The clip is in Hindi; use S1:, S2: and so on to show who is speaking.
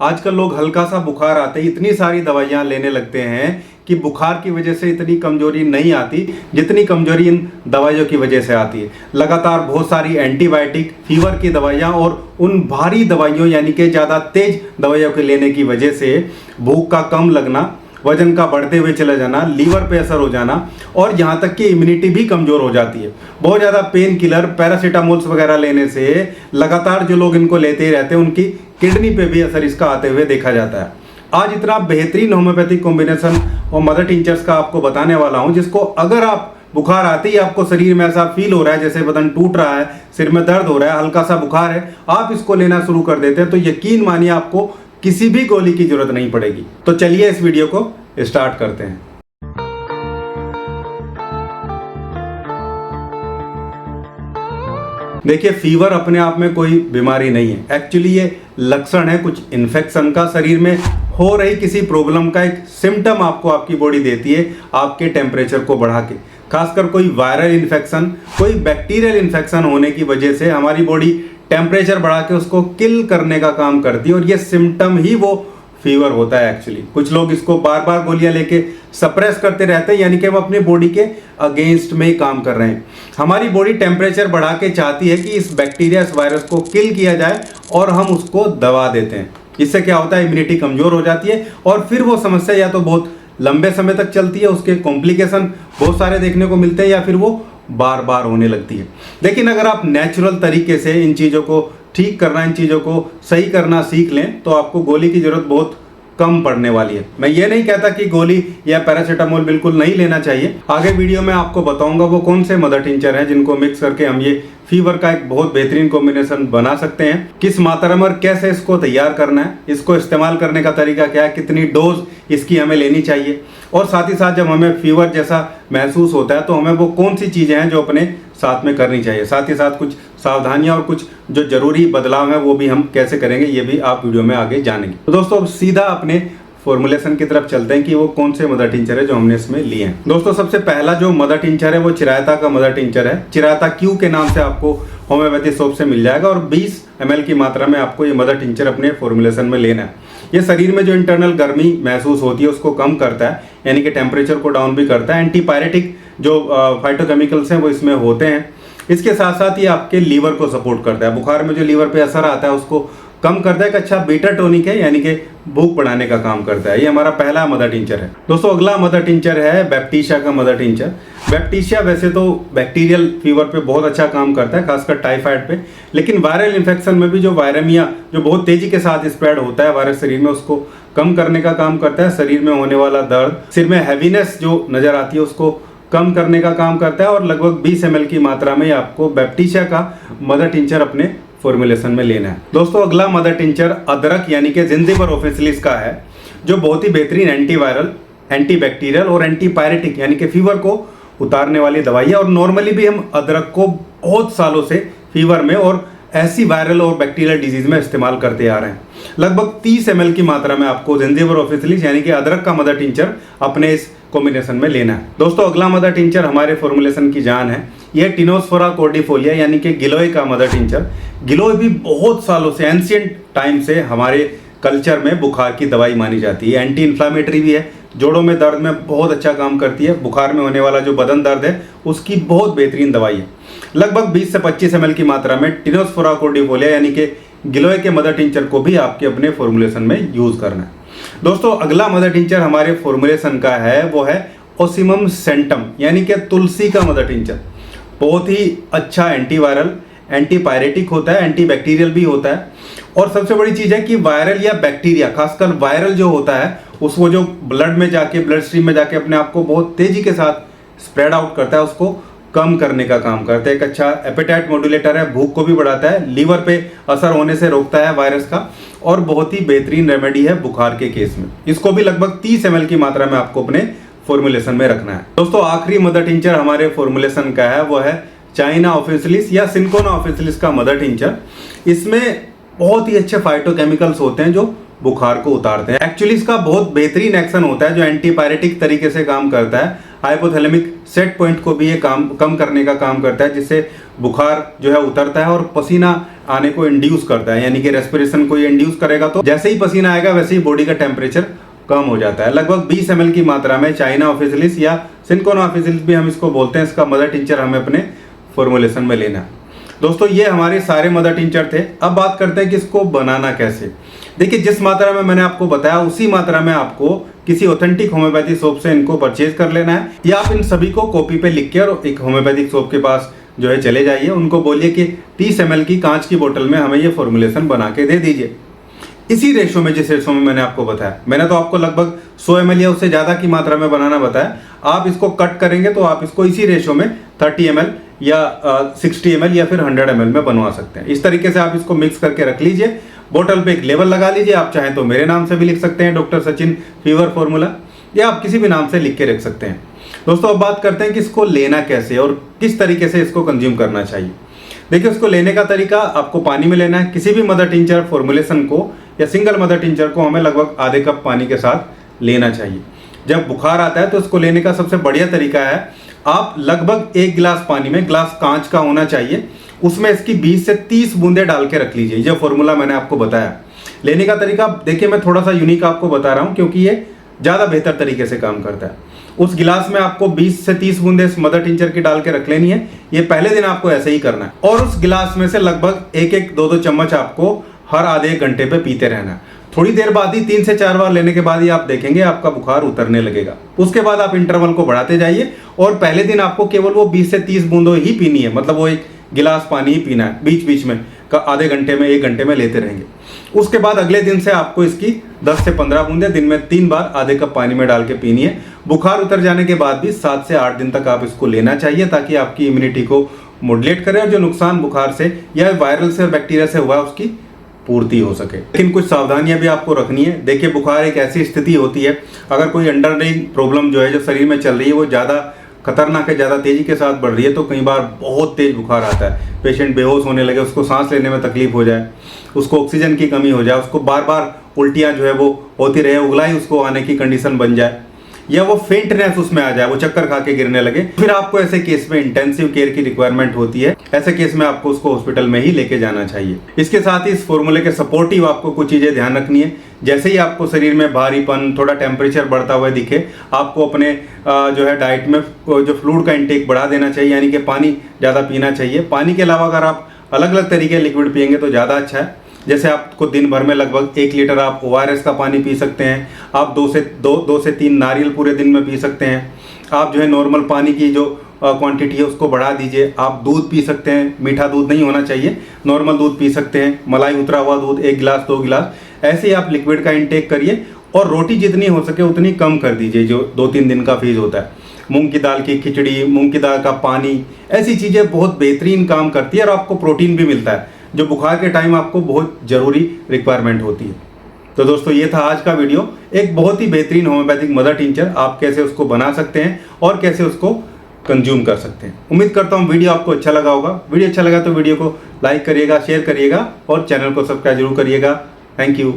S1: आजकल लोग हल्का सा बुखार आते ही इतनी सारी दवाइयाँ लेने लगते हैं कि बुखार की वजह से इतनी कमजोरी नहीं आती जितनी कमजोरी इन दवाइयों की वजह से आती है। लगातार बहुत सारी एंटीबायोटिक, फीवर की दवाइयाँ और उन भारी दवाइयों यानी कि ज़्यादा तेज दवाइयों के लेने की वजह से भूख का कम लगना, वजन का बढ़ते हुए चला जाना, लीवर पे असर हो जाना और यहाँ तक कि इम्यूनिटी भी कमज़ोर हो जाती है। बहुत ज़्यादा पेन किलर, पैरासीटामोल्स वगैरह लेने से लगातार जो लोग इनको लेते ही रहते हैं उनकी किडनी पे भी असर इसका आते हुए देखा जाता है। आज इतना बेहतरीन होम्योपैथिक कॉम्बिनेशन और मदर टिंचर्स का आपको बताने वाला हूँ, जिसको अगर आप बुखार आते ही आपको शरीर में ऐसा फील हो रहा है जैसे बदन टूट रहा है, सिर में दर्द हो रहा है, हल्का सा बुखार है, आप इसको लेना शुरू कर देते हैं तो यकीन मानिए आपको किसी भी गोली की जरूरत नहीं पड़ेगी। तो चलिए इस वीडियो को स्टार्ट करते हैं। देखिए, फीवर अपने आप में कोई बीमारी नहीं है। एक्चुअली ये लक्षण है कुछ इन्फेक्शन का, शरीर में हो रही किसी प्रॉब्लम का एक सिम्टम आपको आपकी बॉडी देती है आपके टेम्परेचर को बढ़ा के। खासकर कोई वायरल इन्फेक्शन, कोई बैक्टीरियल इन्फेक्शन होने की वजह से हमारी बॉडी टेम्परेचर बढ़ा के उसको किल करने का काम करती है और ये सिम्टम ही वो फीवर होता है। एक्चुअली कुछ लोग इसको बार बार गोलियां लेके सप्रेस करते रहते हैं, यानी कि वो अपनी बॉडी के अगेंस्ट में ही काम कर रहे हैं। हमारी बॉडी टेम्परेचर बढ़ा के चाहती है कि इस बैक्टीरिया, इस वायरस को किल किया जाए और हम उसको दबा देते हैं। इससे क्या होता है, इम्यूनिटी कमजोर हो जाती है और फिर वो समस्या या तो बहुत लंबे समय तक चलती है, उसके कॉम्प्लिकेशन बहुत सारे देखने को मिलते हैं या फिर वो बार बार होने लगती है। लेकिन अगर आप नेचुरल तरीके से इन चीज़ों को ठीक करना, इन चीज़ों को सही करना सीख लें तो आपको गोली की जरूरत बहुत कम पड़ने वाली है। मैं ये नहीं कहता कि गोली या पैरासीटामोल बिल्कुल नहीं लेना चाहिए। आगे वीडियो में आपको बताऊंगा वो कौन से मदर टिंचर हैं जिनको मिक्स करके हम ये फीवर का एक बहुत बेहतरीन कॉम्बिनेशन बना सकते हैं। किस मात्रा में और कैसे इसको तैयार करना है, इसको इस्तेमाल करने का तरीका क्या है, कितनी डोज इसकी हमें लेनी चाहिए और साथ ही साथ जब हमें फीवर जैसा महसूस होता है तो हमें वो कौन सी चीज़ें हैं जो अपने साथ में करनी चाहिए। साथ ही साथ कुछ सावधानियां और कुछ जो जरूरी बदलाव हैं वो भी हम कैसे करेंगे, ये भी आप वीडियो में आगे जानेंगे। तो दोस्तों अब सीधा अपने फॉर्मुलेशन की तरफ चलते हैं कि वो कौन से मदर टिंचर है जो हमने इसमें लिए हैं। दोस्तों सबसे पहला जो मदर टिंचर है वो चिरायता का मदर टिंचर है। चिरायता क्यू के नाम से आपको होम्योपैथी शॉप से मिल जाएगा और 20 ml की मात्रा में आपको ये मदर टिंचर अपने फॉर्मुलेशन में लेना है। ये शरीर में जो इंटरनल गर्मी महसूस होती है उसको कम करता है, यानी कि टेम्परेचर को डाउन भी करता है। एंटीपायरेटिक जो फाइटोकेमिकल्स हैं वो इसमें होते हैं। इसके साथ साथ ये आपके लीवर को सपोर्ट करता है। बुखार में जो लीवर पे असर आता है उसको कम करता है। एक अच्छा बीटा टॉनिक है, यानी कि भूख बढ़ाने का काम करता है। ये हमारा पहला मदर टिंचर है। दोस्तों अगला मदर टिंचर है बैप्टीशिया का मदर टिंचर। बैप्टीशिया वैसे तो बैक्टीरियल फीवर पे बहुत अच्छा काम करता है, खासकर टाइफाइड पे, लेकिन वायरल इन्फेक्शन में भी जो वायरमिया जो बहुत तेजी के साथ स्प्रेड होता है वायरस शरीर में, उसको कम करने का काम करता है। शरीर में होने वाला दर्द, सिर में हैवीनेस जो नजर आती है उसको कम करने का काम करता है और लगभग 20 ml की मात्रा में आपको बैप्टीशिया का मदर टिंचर अपने फॉर्मुलेशन में लेना है। दोस्तों अगला मदर टिंचर अदरक यानी कि जिंजिबर ऑफिसिलिस का है, जो बहुत ही बेहतरीन एंटीवायरल, एंटीबैक्टीरियल और एंटीपायरेटिक यानी कि फीवर को उतारने वाली दवाई है। और नॉर्मली भी हम अदरक को बहुत सालों से फीवर में और ऐसी वायरल और बैक्टीरियल डिजीज में इस्तेमाल करते आ रहे हैं। लगभग 30 ml की मात्रा में आपको जिंजिबर ऑफिसिलिस यानी कि अदरक का मदर टिंचर अपने इस कॉम्बिनेशन में लेना है। दोस्तों अगला मदर टिंचर हमारे फॉर्मुलेशन की जान है। यह टिनोस्फोरा कॉर्डिफोलिया यानी कि गिलोय का मदर टिंचर। गिलोय भी बहुत सालों से, एंशिएंट टाइम से हमारे कल्चर में बुखार की दवाई मानी जाती है। एंटी इन्फ्लामेटरी भी है, जोड़ों में दर्द में बहुत अच्छा काम करती है। बुखार में होने वाला जो बदन दर्द है उसकी बहुत बेहतरीन दवाई है। लगभग 20 से 25 ml की मात्रा में टिनोस्फोरा कॉर्डिफोलिया यानी कि गिलोय के मदर टिंचर को भी आपके अपने फॉर्मुलेशन में यूज करना है। दोस्तों अगला मदर टिंचर हमारे फॉर्मुलेशन का है वो है ओसिमम सेंटम यानी कि तुलसी का मदर टिंचर। बहुत ही अच्छा एंटीवायरल, एंटीपायरेटिक होता है, एंटीबैक्टीरियल भी होता है और सबसे बड़ी चीज़ है कि वायरल या बैक्टीरिया, खासकर वायरल जो होता है उसको जो ब्लड में जाके, ब्लड स्ट्रीम में जाके अपने आप को बहुत तेजी के साथ स्प्रेड आउट करता है, उसको कम करने का काम करता है। एक अच्छा एपेटाइट मॉड्यूलेटर है, भूख को भी बढ़ाता है, लीवर पे असर होने से रोकता है वायरस का और बहुत ही बेहतरीन रेमेडी है बुखार के केस में। इसको भी लगभग 30 ml की मात्रा में आपको अपने फॉर्मुलेशन में रखना है। दोस्तों आखिरी मदर टिंचर हमारे फॉर्मुलेशन का है वो है चाइना ऑफिसिलिस या सिंकोना ऑफिसिलिस का मदर टिंचर। इसमें बहुत ही अच्छे फाइटोकेमिकल्स होते हैं जो बुखार को उतारते हैं। एक्चुअली इसका बहुत बेहतरीन एक्शन होता है जो एंटीपायरेटिक तरीके से काम करता है। हाइपोथैलेमिक सेट पॉइंट को भी ये कम करने का काम करता है, जिससे बुखार जो है उतरता है और पसीना आने को इंड्यूस करता है, यानी कि रेस्पिरेशन को ये इंड्यूस करेगा तो जैसे ही पसीना आएगा वैसे ही बॉडी का टेम्परेचर कम हो जाता है। लगभग 20 ml की मात्रा में चाइना ऑफिशियलिस या सिंकोना ऑफिशियलिस भी हम इसको बोलते हैं, इसका मदर टिंचर हमें अपने फॉर्मुलेशन में लेना है। दोस्तों ये हमारे सारे मदर टिंचर थे। अब बात करते हैं कि इसको बनाना कैसे। देखिए जिस मात्रा में मैंने आपको बताया उसी मात्रा में आपको किसी ऑथेंटिक होम्योपैथिक शॉप से इनको परचेज कर लेना है, या आप इन सभी को कॉपी पे लिख के और एक होम्योपैथिक शॉप के पास जो है चले जाइए, उनको बोलिए कि 30 ml की कांच की बोतल में हमें ये फॉर्मुलेशन बना के दे दीजिए। इसी रेशो में, जिस रेशो में मैंने आपको बताया, मैंने तो आपको लगभग 100 ml या उससे ज़्यादा की मात्रा में बनाना बताया। आप इसको कट करेंगे तो आप इसको इसी रेशो में 30 ml या 60 ml या फिर 100 ml में बनवा सकते हैं। इस तरीके से आप इसको मिक्स करके रख लीजिए, बोतल पे एक लेबल लगा लीजिए। आप चाहें तो मेरे नाम से भी लिख सकते हैं, डॉक्टर सचिन फीवर फॉर्मूला, या आप किसी भी नाम से लिख के रख सकते हैं। दोस्तों अब बात करते हैं कि इसको लेना कैसे और किस तरीके से इसको कंज्यूम करना चाहिए। देखिए उसको लेने का तरीका, आपको पानी में लेना है। किसी भी मदर टिंचर फॉर्मुलेशन को या सिंगल मदर टिंचर को हमें लगभग आधे कप पानी के साथ लेना चाहिए। जब बुखार आता है तो इसको लेने का सबसे बढ़िया तरीका है, आप लगभग 1 गिलास पानी में, गिलास कांच का होना चाहिए, उसमें इसकी 20 से 30 बूंदे डाल के रख लीजिए। जो फॉर्मूला मैंने आपको बताया, लेने का तरीका देखिए मैं थोड़ा सा यूनिक आपको बता रहा हूँ क्योंकि ये ज़्यादा बेहतर तरीके से काम करता है। उस गिलास में आपको 20 से 30 बूंदे इस मदर टिंचर की डाल के रख लेनी है। ये पहले दिन आपको ऐसे ही करना है और उस गिलास में से लगभग 1-2 चम्मच आपको हर आधे 1 घंटे पे पीते रहना है। थोड़ी देर बाद ही 3 से 4 बार लेने के बाद ही आप देखेंगे आपका बुखार उतरने लगेगा। उसके बाद आप इंटरवल को बढ़ाते जाइए और पहले दिन आपको केवल वो 20 से 30 बूंदों ही पीनी है, मतलब वो 1 गिलास पानी ही पीना है। बीच बीच में आधे घंटे में 1 घंटे में लेते रहेंगे। उसके बाद अगले दिन से आपको इसकी 10 से 15 बूंदे दिन में 3 बार आधे कप पानी में डाल के पीनी है। बुखार उतर जाने के बाद भी 7 से 8 दिन तक आप इसको लेना चाहिए, ताकि आपकी इम्यूनिटी को मॉड्यूलेट करे और जो नुकसान बुखार से या वायरल से और बैक्टीरिया से हुआ उसकी पूर्ति हो सके। लेकिन कुछ सावधानियां भी आपको रखनी है। देखिए बुखार एक ऐसी स्थिति होती है, अगर कोई अंडरलाइंग प्रॉब्लम जो है जो शरीर में चल रही है वो ज़्यादा खतरनाक है, ज़्यादा तेजी के साथ बढ़ रही है, तो कई बार बहुत तेज बुखार आता है, पेशेंट बेहोश होने लगे, उसको सांस लेने में तकलीफ हो जाए, उसको ऑक्सीजन की कमी हो जाए, उसको बार बार उल्टियाँ जो है वो होती रहे, उगलाई उसको आने की कंडीशन बन जाए, या वो फेंटनेस उसमें आ जाए, वो चक्कर खा के गिरने लगे, फिर आपको ऐसे केस में इंटेंसिव केयर की रिक्वायरमेंट होती है। ऐसे केस में आपको उसको हॉस्पिटल में ही लेके जाना चाहिए। इसके साथ ही इस फॉर्मूले के सपोर्टिव आपको कुछ चीज़ें ध्यान रखनी है। जैसे ही आपको शरीर में भारीपन, थोड़ा टेम्परेचर बढ़ता हुआ दिखे, आपको अपने जो है डाइट में जो फ्लूइड का इंटेक बढ़ा देना चाहिए, यानी कि पानी ज़्यादा पीना चाहिए। पानी के अलावा अगर आप अलग अलग तरीके लिक्विड पियेंगे तो ज़्यादा अच्छा है। जैसे आपको दिन भर में लगभग 1 लीटर आप ORS का पानी पी सकते हैं। आप 2 से 3 नारियल पूरे दिन में पी सकते हैं। आप जो है नॉर्मल पानी की जो क्वांटिटी है उसको बढ़ा दीजिए। आप दूध पी सकते हैं, मीठा दूध नहीं होना चाहिए, नॉर्मल दूध पी सकते हैं। मलाई उतरा हुआ दूध 1 गिलास 2 गिलास, ऐसे ही आप लिक्विड का इंटेक करिए। और रोटी जितनी हो सके उतनी कम कर दीजिए, जो 2-3 दिन का फेज होता है। मूंग की दाल की खिचड़ी, मूंग की दाल का पानी, ऐसी चीज़ें बहुत बेहतरीन काम करती है और आपको प्रोटीन भी मिलता है, जो बुखार के टाइम आपको बहुत ज़रूरी रिक्वायरमेंट होती है। तो दोस्तों ये था आज का वीडियो, एक बहुत ही बेहतरीन होम्योपैथिक मदर टिंचर, आप कैसे उसको बना सकते हैं और कैसे उसको कंज्यूम कर सकते हैं। उम्मीद करता हूँ वीडियो आपको अच्छा लगा होगा। वीडियो अच्छा लगा तो वीडियो को लाइक करिएगा, शेयर करिएगा और चैनल को सब्सक्राइब जरूर करिएगा। Thank you.